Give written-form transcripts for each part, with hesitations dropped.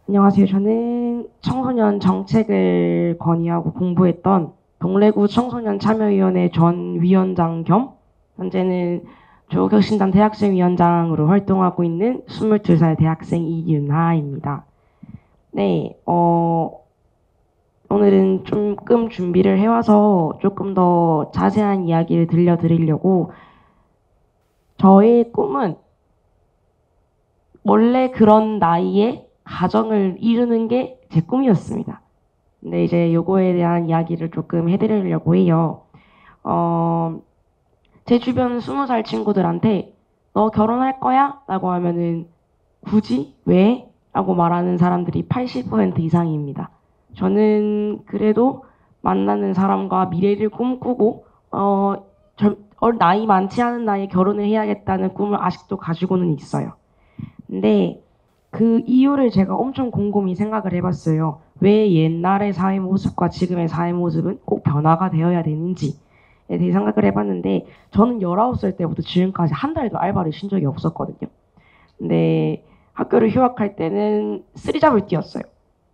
안녕하세요. 저는 청소년 정책을 건의하고 공부했던 동래구 청소년 참여위원회 전 위원장 겸 현재는 조국혁신당 대학생위원장으로 활동하고 있는 22살 대학생 이윤하입니다. 네, 오늘은 조금 준비를 해와서 조금 더 자세한 이야기를 들려드리려고 저의 꿈은 원래 그런 나이에 가정을 이루는 게 제 꿈이었습니다. 근데 이제 요거에 대한 이야기를 조금 해드리려고 해요. 어, 제 주변 20살 친구들한테 너 결혼할 거야? 라고 하면은 굳이? 왜? 라고 말하는 사람들이 80% 이상입니다. 저는 그래도 만나는 사람과 미래를 꿈꾸고 나이 많지 않은 나이에 결혼을 해야겠다는 꿈을 아직도 가지고는 있어요. 근데 그 이유를 제가 엄청 곰곰이 생각을 해봤어요. 왜 옛날의 사회 모습과 지금의 사회 모습은 꼭 변화가 되어야 되는지에 대해 생각을 해봤는데 저는 19살 때부터 지금까지 한 달도 알바를 쉰 적이 없었거든요. 근데 학교를 휴학할 때는 쓰리잡을 뛰었어요.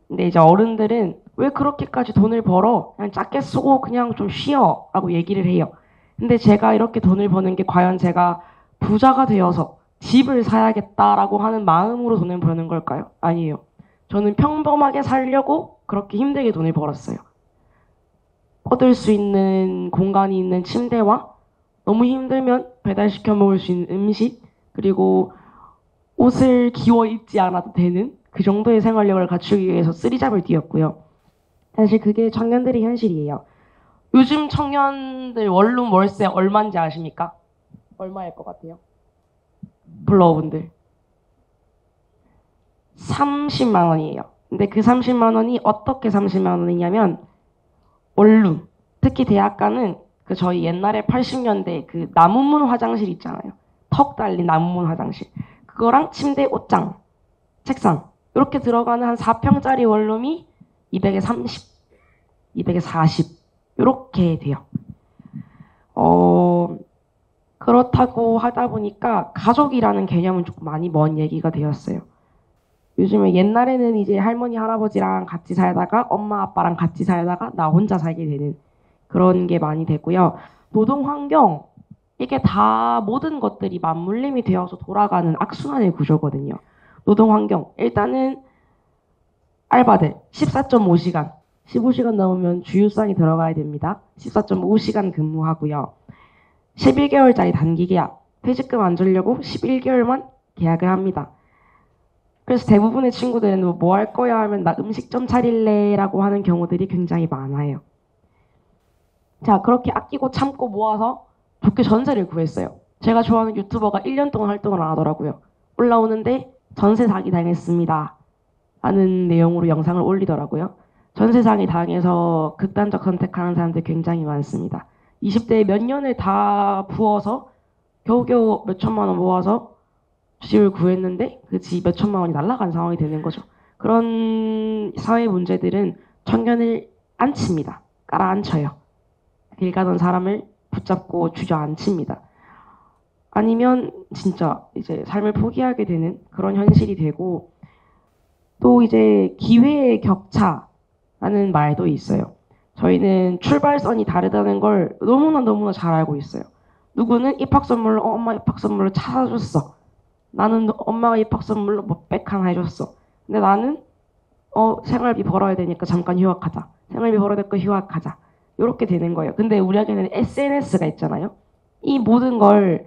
근데 이제 어른들은 왜 그렇게까지 돈을 벌어? 그냥 작게 쓰고 그냥 좀 쉬어 라고 얘기를 해요. 근데 제가 이렇게 돈을 버는 게 과연 제가 부자가 되어서 집을 사야겠다라고 하는 마음으로 돈을 버는 걸까요? 아니에요. 저는 평범하게 살려고 그렇게 힘들게 돈을 벌었어요. 얻을 수 있는 공간이 있는 침대와 너무 힘들면 배달시켜 먹을 수 있는 음식, 그리고 옷을 기워 입지 않아도 되는 그 정도의 생활력을 갖추기 위해서 쓰리잡을 뛰었고요. 사실 그게 청년들의 현실이에요. 요즘 청년들 원룸 월세 얼마인지 아십니까? 얼마일 것 같아요? 블로어분들. 30만 원이에요. 근데 그 30만 원이 어떻게 30만 원이냐면 원룸. 특히 대학가는 그 저희 옛날에 80년대 그 나무문 화장실 있잖아요. 턱 달린 나무문 화장실. 그거랑 침대, 옷장, 책상 이렇게 들어가는 한 4평짜리 원룸이 200에 30, 200에 40 이렇게 돼요. 어, 그렇다고 하다 보니까 가족이라는 개념은 조금 많이 먼 얘기가 되었어요. 요즘에 옛날에는 이제 할머니, 할아버지랑 같이 살다가 엄마, 아빠랑 같이 살다가 나 혼자 살게 되는 그런 게 많이 되고요. 노동 환경, 이게 다 모든 것들이 맞물림이 되어서 돌아가는 악순환의 구조거든요. 노동 환경, 일단은 알바들 14.5시간, 15시간 넘으면 주휴상이 들어가야 됩니다. 14.5시간 근무하고요. 11개월짜리 단기 계약, 퇴직금 안 주려고 11개월만 계약을 합니다. 그래서 대부분의 친구들은 뭐 할 거야 하면 나 음식점 차릴래 라고 하는 경우들이 굉장히 많아요. 자, 그렇게 아끼고 참고 모아서 좋게 전세를 구했어요. 제가 좋아하는 유튜버가 1년 동안 활동을 안 하더라고요. 올라오는데 전세 사기 당했습니다. 하는 내용으로 영상을 올리더라고요. 전세 사기 당해서 극단적 선택하는 사람들 굉장히 많습니다. 20대에 몇 년을 다 부어서 겨우겨우 몇 천만 원 모아서 집을 구했는데 그 집 몇 천만 원이 날아간 상황이 되는 거죠. 그런 사회 문제들은 청년을 안 칩니다. 깔아앉혀요. 길 가던 사람을 붙잡고 주저앉힙니다. 아니면 진짜 이제 삶을 포기하게 되는 그런 현실이 되고 또 이제 기회의 격차라는 말도 있어요. 저희는 출발선이 다르다는 걸 너무나 잘 알고 있어요. 누구는 입학 선물로 엄마 입학 선물로 차 사줬어. 나는 엄마가 입학 선물로 뭐 백 하나 해줬어. 근데 나는 생활비 벌어야 되니까 잠깐 휴학하자. 생활비 벌어야 될거 휴학하자. 이렇게 되는 거예요. 근데 우리에게는 SNS가 있잖아요. 이 모든 걸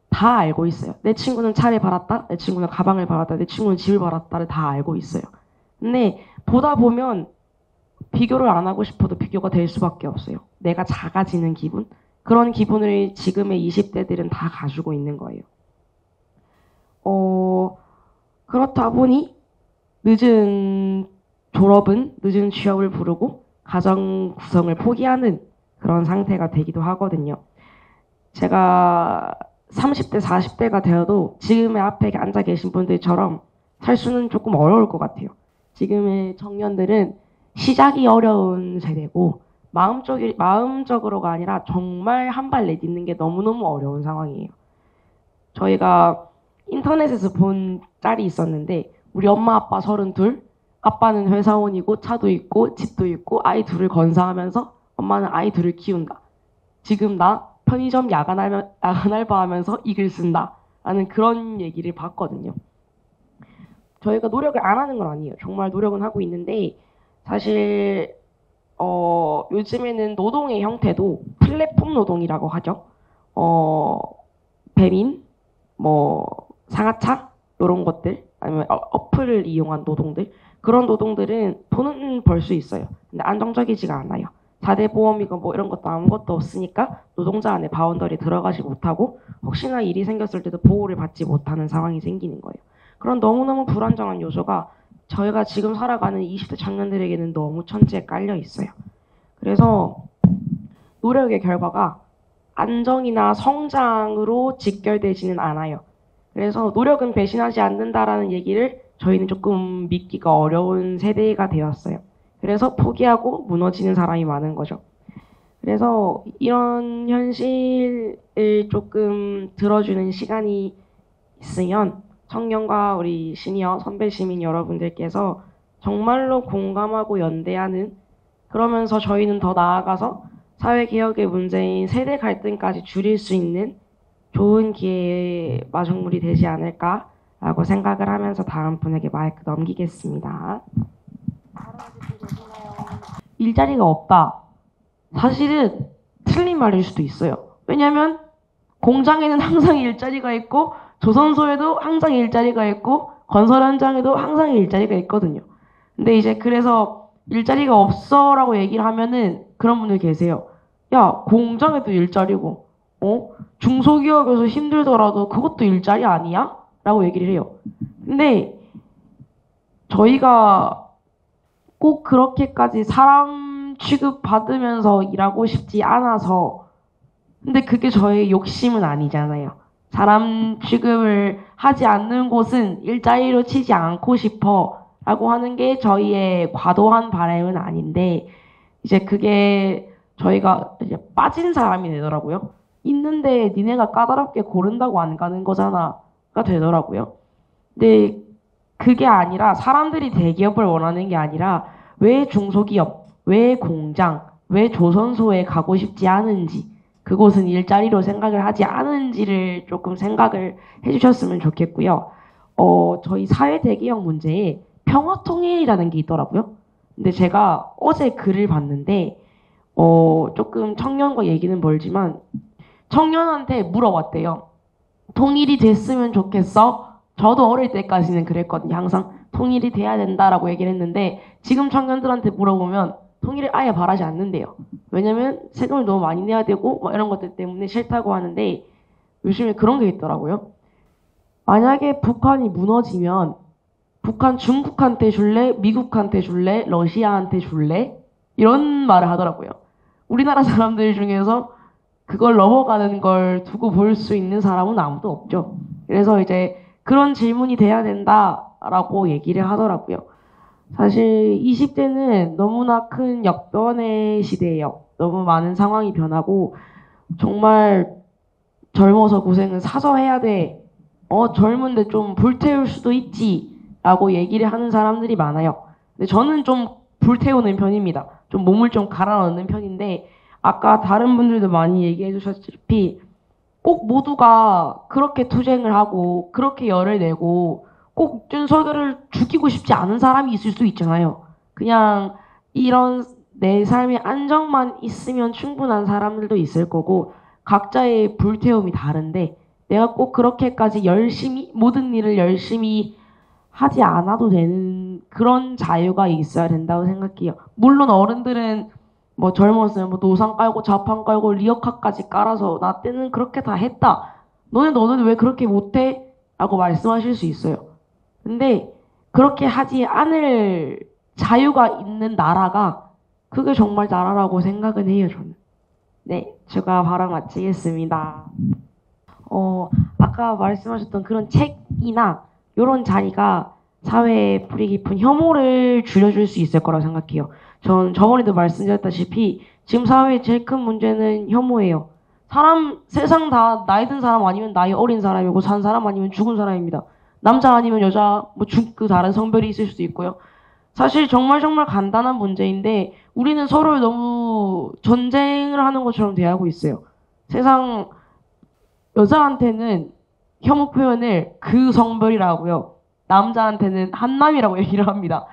다 알고 있어요. 내 친구는 차를 받았다. 내 친구는 가방을 받았다. 내 친구는 집을 받았다를 다 알고 있어요. 근데 보다 보면 비교를 안 하고 싶어도 비교가 될 수밖에 없어요. 내가 작아지는 기분? 그런 기분을 지금의 20대들은 다 가지고 있는 거예요. 그렇다 보니 늦은 졸업은 늦은 취업을 부르고 가정 구성을 포기하는 그런 상태가 되기도 하거든요. 제가 30대, 40대가 되어도 지금의 앞에 앉아 계신 분들처럼 살 수는 조금 어려울 것 같아요. 지금의 청년들은 시작이 어려운 세대고 마음적으로가 아니라 정말 한 발 내딛는 게 너무너무 어려운 상황이에요. 저희가 인터넷에서 본 짤이 있었는데 우리 엄마 아빠 32, 아빠는 회사원이고 차도 있고 집도 있고 아이 둘을 건사하면서 엄마는 아이 둘을 키운다. 지금 나 편의점 야간 알바하면서 이 글 쓴다. 라는 그런 얘기를 봤거든요. 저희가 노력을 안 하는 건 아니에요. 정말 노력은 하고 있는데 사실 요즘에는 노동의 형태도 플랫폼 노동이라고 하죠. 배민, 상하차 이런 것들 아니면 어플을 이용한 노동들 그런 노동들은 돈은 벌 수 있어요. 근데 안정적이지가 않아요. 4대 보험이고 이런 것도 아무것도 없으니까 노동자 안에 바운더리 들어가지 못하고 혹시나 일이 생겼을 때도 보호를 받지 못하는 상황이 생기는 거예요. 그런 너무너무 불안정한 요소가 저희가 지금 살아가는 20대 청년들에게는 너무 천지에 깔려 있어요. 그래서 노력의 결과가 안정이나 성장으로 직결되지는 않아요. 그래서 노력은 배신하지 않는다라는 얘기를 저희는 조금 믿기가 어려운 세대가 되었어요. 그래서 포기하고 무너지는 사람이 많은 거죠. 그래서 이런 현실을 조금 들어주는 시간이 있으면 청년과 우리 시니어 선배 시민 여러분들께서 정말로 공감하고 연대하는 그러면서 저희는 더 나아가서 사회개혁의 문제인 세대 갈등까지 줄일 수 있는 좋은 기회의 마중물이 되지 않을까라고 생각을 하면서 다음 분에게 마이크 넘기겠습니다. 일자리가 없다. 사실은 틀린 말일 수도 있어요. 왜냐하면 공장에는 항상 일자리가 있고 조선소에도 항상 일자리가 있고 건설 현장에도 항상 일자리가 있거든요. 근데 이제 그래서 일자리가 없어라고 얘기를 하면은 그런 분들 계세요. 야, 공장에도 일자리고 중소기업에서 힘들더라도 그것도 일자리 아니야? 라고 얘기를 해요. 근데 저희가 꼭 그렇게까지 사람 취급받으면서 일하고 싶지 않아서 근데 그게 저의 욕심은 아니잖아요. 사람 취급을 하지 않는 곳은 일자리로 치지 않고 싶어 라고 하는 게 저희의 과도한 바람은 아닌데 이제 그게 저희가 이제 빠진 사람이 되더라고요. 있는데 니네가 까다롭게 고른다고 안 가는 거잖아가 되더라고요. 근데 그게 아니라 사람들이 대기업을 원하는 게 아니라 왜 중소기업, 왜 공장, 왜 조선소에 가고 싶지 않은지 그곳은 일자리로 생각을 하지 않은지를 조금 생각을 해주셨으면 좋겠고요. 저희 사회 대개혁 문제에 평화통일이라는 게 있더라고요. 근데 제가 어제 글을 봤는데 조금 청년과 얘기는 멀지만 청년한테 물어봤대요. 통일이 됐으면 좋겠어? 저도 어릴 때까지는 그랬거든요. 항상 통일이 돼야 된다라고 얘기를 했는데 지금 청년들한테 물어보면 통일을 아예 바라지 않는데요. 왜냐면 세금을 너무 많이 내야 되고 이런 것들 때문에 싫다고 하는데 요즘에 그런 게 있더라고요. 만약에 북한이 무너지면 북한 중국한테 줄래? 미국한테 줄래? 러시아한테 줄래? 이런 말을 하더라고요. 우리나라 사람들 중에서 그걸 넘어가는 걸 두고 볼 수 있는 사람은 아무도 없죠. 그래서 이제 그런 질문이 돼야 된다라고 얘기를 하더라고요. 사실 20대는 너무나 큰 역변의 시대예요. 너무 많은 상황이 변하고 정말 젊어서 고생은 사서 해야 돼. 젊은데 좀 불태울 수도 있지. 라고 얘기를 하는 사람들이 많아요. 근데 저는 좀 불태우는 편입니다. 좀 몸을 좀 갈아 넣는 편인데 아까 다른 분들도 많이 얘기해 주셨다시피 꼭 모두가 그렇게 투쟁을 하고 그렇게 열을 내고 꼭 윤석열을 죽이고 싶지 않은 사람이 있을 수 있잖아요. 그냥 이런 내 삶의 안정만 있으면 충분한 사람들도 있을 거고 각자의 불태움이 다른데 내가 꼭 그렇게까지 열심히 모든 일을 열심히 하지 않아도 되는 그런 자유가 있어야 된다고 생각해요. 물론 어른들은 젊었으면 노상 깔고 자판 깔고 리어카까지 깔아서 나 때는 그렇게 다 했다. 너는 왜 그렇게 못해? 라고 말씀하실 수 있어요. 근데 그렇게 하지 않을 자유가 있는 나라가 그게 정말 나라라고 생각은 해요, 저는. 네, 제가 발언 마치겠습니다. 아까 말씀하셨던 그런 책이나 이런 자리가 사회에 뿌리 깊은 혐오를 줄여줄 수 있을 거라고 생각해요. 전 저번에도 말씀드렸다시피 지금 사회의 제일 큰 문제는 혐오예요. 세상 다 나이 든 사람 아니면 나이 어린 사람이고 산 사람 아니면 죽은 사람입니다. 남자 아니면 여자, 그 다른 성별이 있을 수도 있고요. 사실 정말 정말 간단한 문제인데 우리는 서로를 너무 전쟁을 하는 것처럼 대하고 있어요. 세상 여자한테는 혐오 표현을 그 성별이라고요. 남자한테는 한남이라고 얘기를 합니다.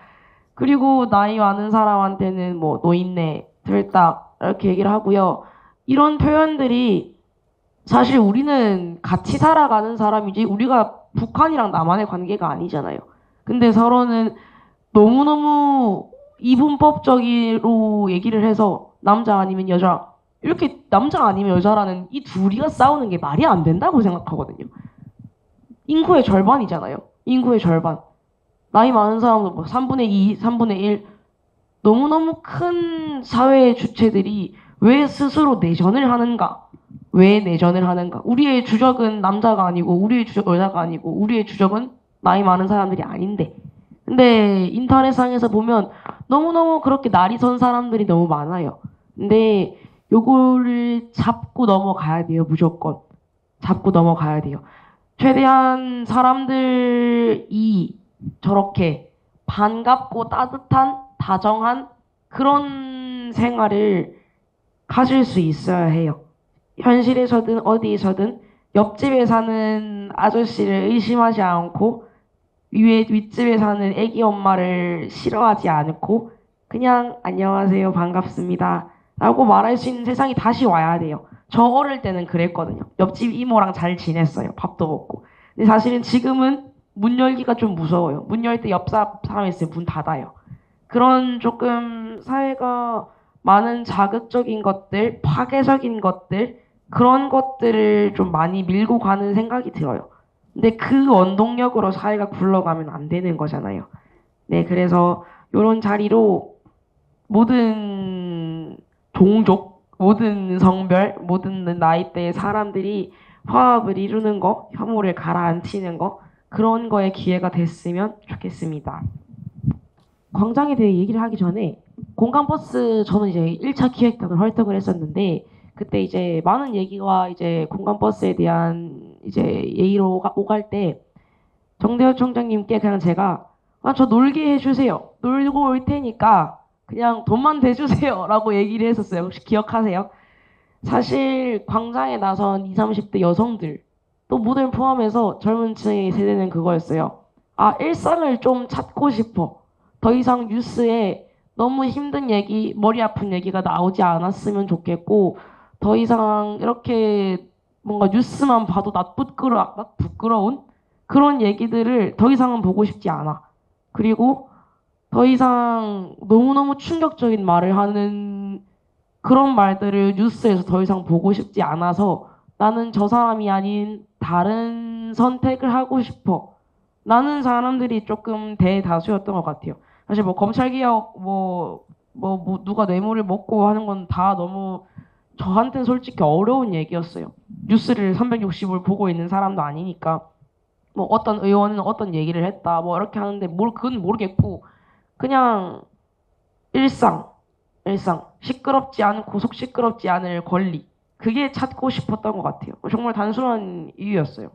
그리고 나이 많은 사람한테는 뭐 노인네, 들딱 이렇게 얘기를 하고요. 이런 표현들이 사실 우리는 같이 살아가는 사람이지 우리가 북한이랑 남한의 관계가 아니잖아요. 근데 서로는 너무너무 이분법적으로 얘기를 해서 남자 아니면 여자 이렇게 남자 아니면 여자라는 이 둘이가 싸우는 게 말이 안 된다고 생각하거든요. 인구의 절반이잖아요. 인구의 절반. 나이 많은 사람도 뭐 3분의 2, 3분의 1 너무너무 큰 사회의 주체들이 왜 스스로 내전을 하는가? 왜 내전을 하는가? 우리의 주적은 남자가 아니고 우리의 주적 여자가 아니고 우리의 주적은 나이 많은 사람들이 아닌데 근데 인터넷상에서 보면 너무너무 그렇게 날이 선 사람들이 너무 많아요. 근데 요거를 잡고 넘어가야 돼요. 무조건. 잡고 넘어가야 돼요. 최대한 사람들이 저렇게 반갑고 따뜻한 다정한 그런 생활을 가질 수 있어야 해요. 현실에서든 어디에서든 옆집에 사는 아저씨를 의심하지 않고 위에 윗집에 사는 애기 엄마를 싫어하지 않고 그냥 안녕하세요 반갑습니다 라고 말할 수 있는 세상이 다시 와야 돼요. 저 어릴 때는 그랬거든요. 옆집 이모랑 잘 지냈어요. 밥도 먹고. 근데 사실은 지금은 문 열기가 좀 무서워요. 문 열 때 옆 사람 있으면 문 닫아요. 그런 조금 사회가 많은 자극적인 것들, 파괴적인 것들, 그런 것들을 좀 많이 밀고 가는 생각이 들어요. 근데 그 원동력으로 사회가 굴러가면 안 되는 거잖아요. 네, 그래서 이런 자리로 모든 종족, 모든 성별, 모든 나이대의 사람들이 화합을 이루는 거, 혐오를 가라앉히는 거, 그런 거에 기회가 됐으면 좋겠습니다. 광장에 대해 얘기를 하기 전에 공감버스 저는 이제 1차 기획단을 활동을 했었는데 그때 이제 많은 얘기와 이제 공감버스에 대한 이제 예의로 오갈 때 정대현 총장님께 그냥 제가 아, 저 놀게 해주세요. 놀고 올 테니까 그냥 돈만 대주세요. 라고 얘기를 했었어요. 혹시 기억하세요? 사실 광장에 나선 20, 30대 여성들 또 모델 포함해서 젊은 층의 세대는 그거였어요. 아, 일상을 좀 찾고 싶어. 더 이상 뉴스에 너무 힘든 얘기, 머리 아픈 얘기가 나오지 않았으면 좋겠고, 더 이상 이렇게 뭔가 뉴스만 봐도 부끄러운 그런 얘기들을 더 이상은 보고 싶지 않아. 그리고 더 이상 너무너무 충격적인 말을 하는 그런 말들을 뉴스에서 더 이상 보고 싶지 않아서 나는 저 사람이 아닌 다른 선택을 하고 싶어. 나는 사람들이 조금 대다수였던 것 같아요. 사실 뭐 검찰개혁 뭐 누가 뇌물을 먹고 하는 건 다 너무 저한테는 솔직히 어려운 얘기였어요. 뉴스를 360을 보고 있는 사람도 아니니까 뭐 어떤 의원은 어떤 얘기를 했다 뭐 이렇게 하는데 그건 모르겠고 그냥 일상 시끄럽지 않고 속 시끄럽지 않을 권리 그게 찾고 싶었던 것 같아요. 정말 단순한 이유였어요.